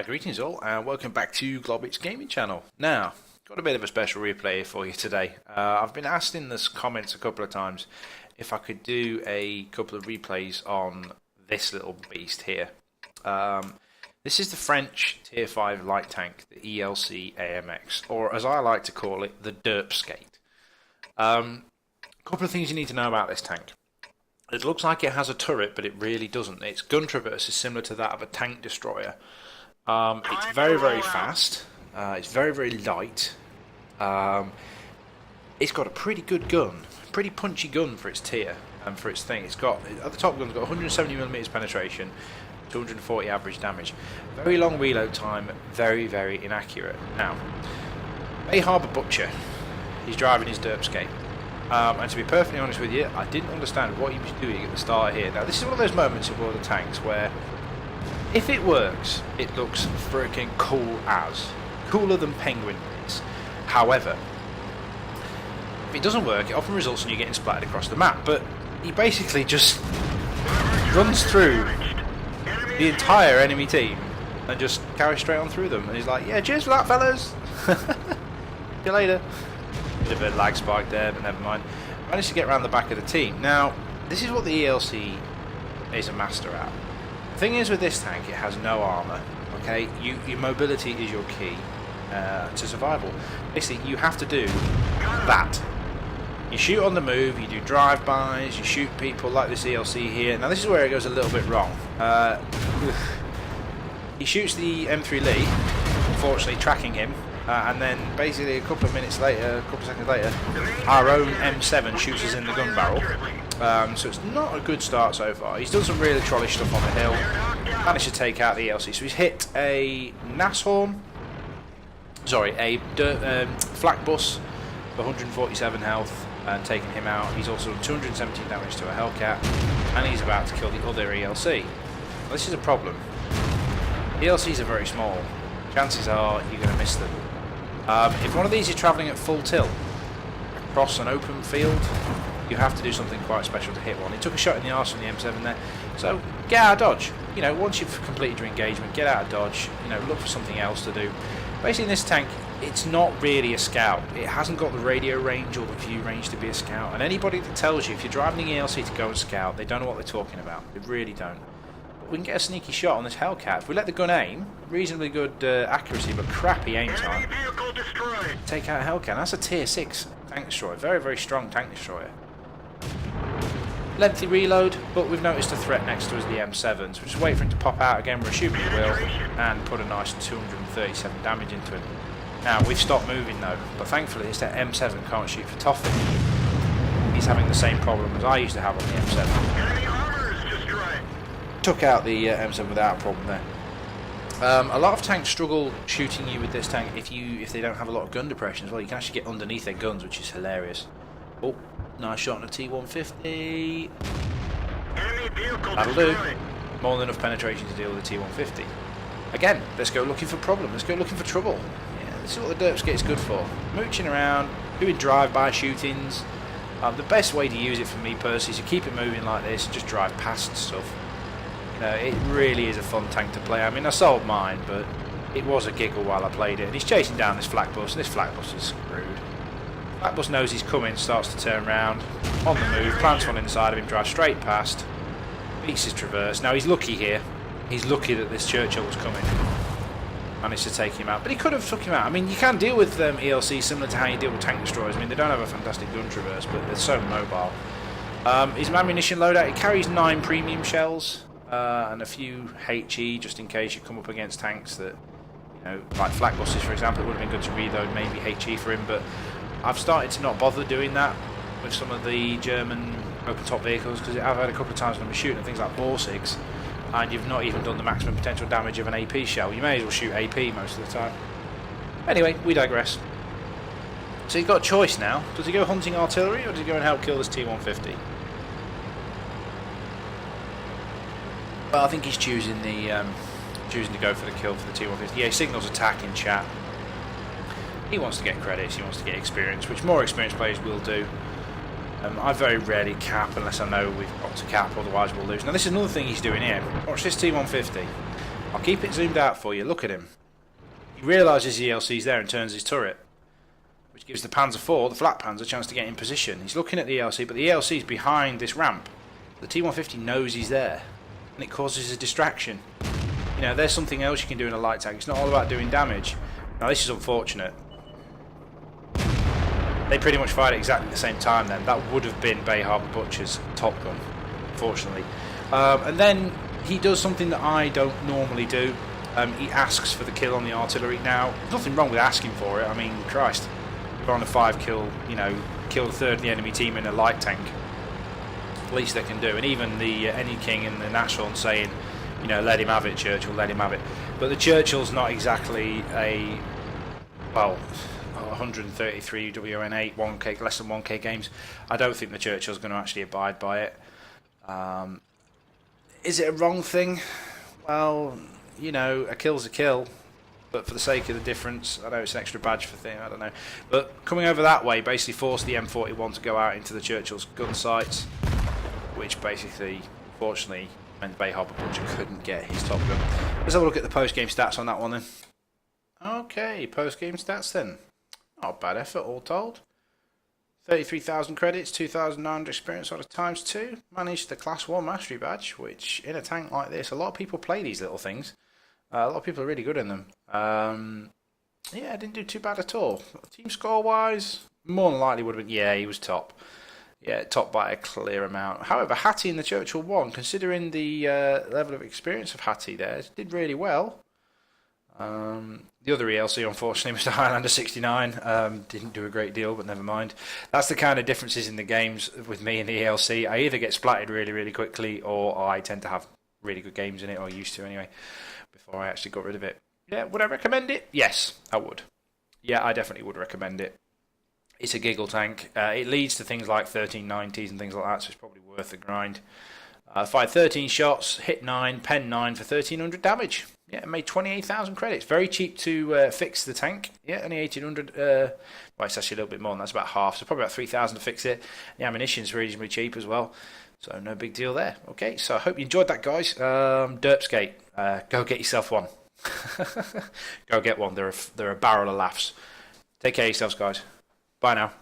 Greetings all, and welcome back to Globbits Gaming Channel. Now, got a bit of a special replay for you today. I've been asked in the comments a couple of times if I could do a couple of replays on this little beast here. This is the French Tier 5 light tank, the ELC AMX, or as I like to call it, the Derpskate. A couple of things you need to know about this tank. It looks like it has a turret, but it really doesn't. Its gun traverse is similar to that of a tank destroyer. It's very, very fast. It's very, very light. It's got a pretty good gun, pretty punchy gun for its tier and for its thing. It's got at the top gun, it's got 170mm penetration, 240 average damage. Very long reload time, very, very inaccurate. Now, Bay Harbour Butcher, he's driving his Derpskate. And to be perfectly honest with you, I didn't understand what he was doing at the start here. Now, this is one of those moments of World of Tanks where, if it works, it looks freaking cool as. Cooler than Penguin is. However, if it doesn't work, it often results in you getting splattered across the map. But he basically just runs through the entire enemy team and just carries straight on through them. And he's like, yeah, cheers for that, fellas. See you later. Bit of a lag spike there, but never mind. Managed to get around the back of the team. Now, this is what the ELC is a master at. The thing is with this tank, it has no armour. Okay, your mobility is your key to survival. Basically, you have to do that. You shoot on the move, you do drive-bys, you shoot people like this ELC here. Now, this is where it goes a little bit wrong. He shoots the M3 Lee, unfortunately tracking him. And then basically a couple of seconds later, our own M7 shoots us in the gun barrel. So it's not a good start so far. He's done some really trollish stuff on the hill. Managed to take out the ELC. So he's hit a Nashorn. Sorry, a flak bus for 147 health and taken him out. He's also done 217 damage to a Hellcat. And he's about to kill the other ELC. Well, this is a problem. ELCs are very small. Chances are you're going to miss them. If one of these is travelling at full tilt across an open field, you have to do something quite special to hit one. He took a shot in the arse from the M7 there, so get out of dodge. You know, once you've completed your engagement, get out of dodge. You know, look for something else to do. Basically, in this tank, it's not really a scout. It hasn't got the radio range or the view range to be a scout. And anybody that tells you if you're driving the ELC to go and scout, they don't know what they're talking about. They really don't. We can get a sneaky shot on this Hellcat. If we let the gun aim, reasonably good accuracy, but crappy aim time, take out a Hellcat. That's a tier 6 tank destroyer. Very, very strong tank destroyer. Lengthy reload, but we've noticed a threat next to us, the M7. So we just wait for him to pop out again, we're assuming he will, and put a nice 237 damage into him. Now, we've stopped moving though, but thankfully it's that M7 can't shoot for toffee. He's having the same problem as I used to have on the M7. Took out the M7 without a problem there. A lot of tanks struggle shooting you with this tank if they don't have a lot of gun depression as well. You can actually get underneath their guns, which is hilarious. Oh, nice shot on a T150. That'll do. More than enough penetration to deal with a T150. Again, let's go looking for problems. Let's go looking for trouble. Yeah, this is what the Derpskate's good for. Mooching around, doing drive-by shootings. The best way to use it for me personally is to keep it moving like this and just drive past stuff. It really is a fun tank to play. I mean, I sold mine, but it was a giggle while I played it. And he's chasing down this flak bus, and this flak bus is screwed. Flak bus knows he's coming, starts to turn around, on the move, plants one inside of him, drives straight past, beats his traverse. Now, he's lucky here. He's lucky that this Churchill was coming. Managed to take him out. But he could have took him out. I mean, you can deal with ELC similar to how you deal with tank destroyers. I mean, they don't have a fantastic gun traverse, but they're so mobile. His ammunition loadout, he carries 9 premium shells. And a few HE just in case you come up against tanks that, you know, like flak buses for example. It would have been good to reload maybe HE for him, but I've started to not bother doing that with some of the German open top vehicles because I've had a couple of times when I'm shooting things like Borsigs and you've not even done the maximum potential damage of an AP shell. You may as well shoot AP most of the time. Anyway, we digress. So he's got a choice now. Does he go hunting artillery or does he go and help kill this T150? Well, I think he's choosing to go for the kill for the T150. Yeah, he signals attack in chat. He wants to get credits, he wants to get experience, which more experienced players will do. I very rarely cap unless I know we've got to cap, otherwise we'll lose. Now this is another thing he's doing here. Watch this T150. I'll keep it zoomed out for you. Look at him. He realises the ELC's there and turns his turret, which gives the Panzer IV, the flat Panzer, a chance to get in position. He's looking at the ELC, but the ELC's behind this ramp. The T-150 knows he's there, and it causes a distraction. You know, there's something else you can do in a light tank. It's not all about doing damage. Now, this is unfortunate. They pretty much fired at exactly the same time then. That would have been Bay Harbour Butcher's Top Gun, unfortunately. And then he does something that I don't normally do. He asks for the kill on the artillery. Now, there's nothing wrong with asking for it. I mean, Christ, you're on a 5-kill, you know, kill a third of the enemy team in a light tank. Least they can do. And even the Any King and the Nashorn saying, you know, let him have it, Churchill, let him have it. But the Churchill's not exactly a, well, 133 WN8, 1K, less than 1K games. I don't think the Churchill's going to actually abide by it. Is it a wrong thing? Well, you know, a kill's a kill. But for the sake of the difference, I know it's an extra badge for thing, I don't know. But coming over that way basically forced the M41 to go out into the Churchill's gun sights, which basically, unfortunately, meant Bay Harbour Butcher couldn't get his Top Gun. Let's have a look at the post-game stats on that one then. Okay, post-game stats then. Not a bad effort, all told. 33,000 credits, 2,900 experience out of times 2. Managed the Class 1 Mastery Badge, which in a tank like this, a lot of people play these little things. A lot of people are really good in them. Yeah, didn't do too bad at all. Team score-wise, more than likely would have been, yeah, he was top. Yeah, top by a clear amount. However, Hattie in the Churchill won, considering the level of experience of Hattie there, did really well. The other ELC, unfortunately, Mr. Highlander 69, didn't do a great deal, but never mind. That's the kind of differences in the games with me and the ELC. I either get splatted really, really quickly, or I tend to have really good games in it, or used to anyway, before I actually got rid of it. Yeah, would I recommend it? Yes, I would. Yeah, I definitely would recommend it. It's a giggle tank. It leads to things like 1390s and things like that, so it's probably worth the grind. Fired 13 shots, hit 9, pen 9 for 1,300 damage. Yeah, made 28,000 credits. Very cheap to fix the tank. Yeah, only 1,800. Well, it's actually a little bit more than that's about half, so probably about 3,000 to fix it. The ammunition's reasonably cheap as well, so no big deal there. Okay, so I hope you enjoyed that, guys. Derpskate, go get yourself one. Go get one. They're a barrel of laughs. Take care of yourselves, guys. Bye now.